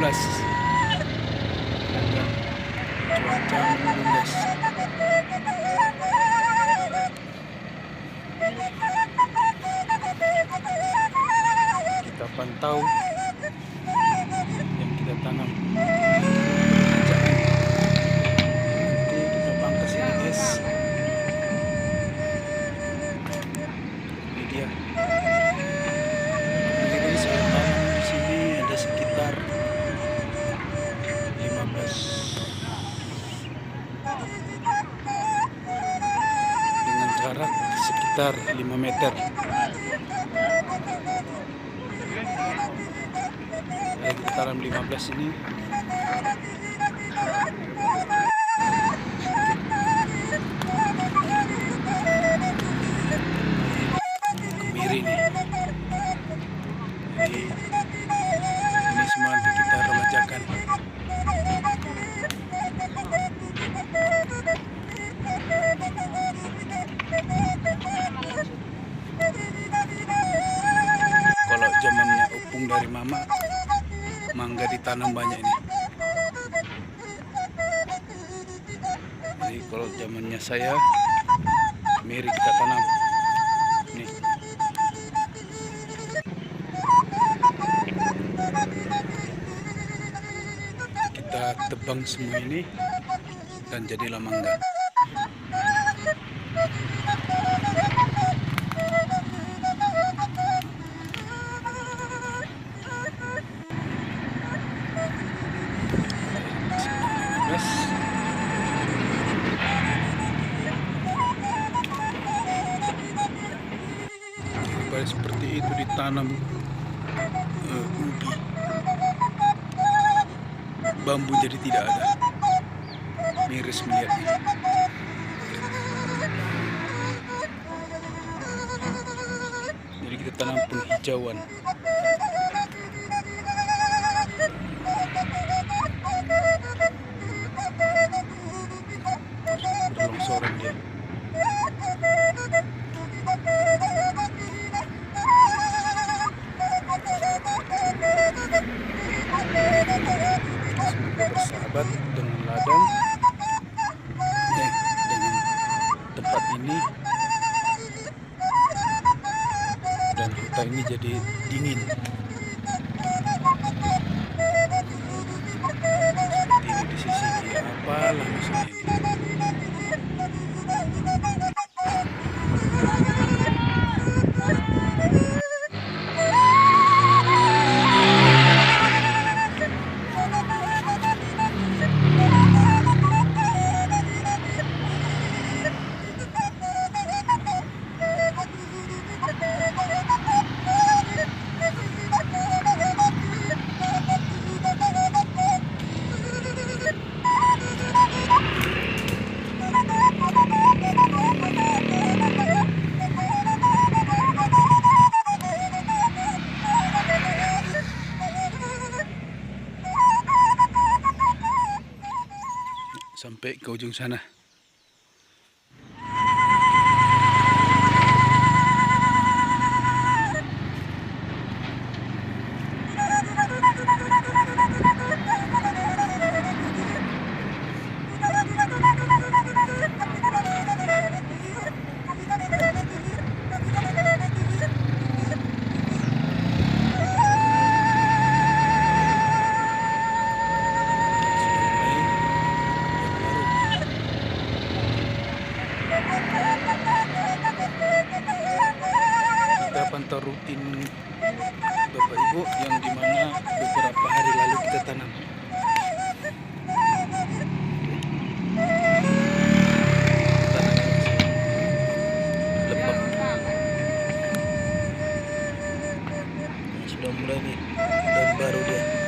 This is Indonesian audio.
15. Cuaca mendung guys. Kita pantau yang kita tanam. Nanti kita pangkas ini guys. Ini dia. Ini saya tanam di sini ada sekitar 15 dengan jarak sekitar 5 meter. Kita tanam 15 ini. Kemiri nih. Jadi ini semua nanti kita remajakan. Kalau zamannya opung dari mama, mangga ditanam banyak ini. Jadi kalau zamannya saya, miri kita tanam. Nih. Kita tebang semua ini dan jadilah mangga. Seperti itu ditanam ubi, bambu jadi tidak ada. Miris melihatnya. Jadi kita tanam penghijauan. Berlongsoran dia. Bersahabat dengan ladang, dengan tempat ini, dan hutan ini jadi dingin. Seperti ini di sisi kiri, apalah maksudnya ini. Sampai ke ujung sana. Pantau rutin Bapak Ibu yang dimana beberapa hari lalu kita tanam. Lebak sudah mulai nih, dan baru dia.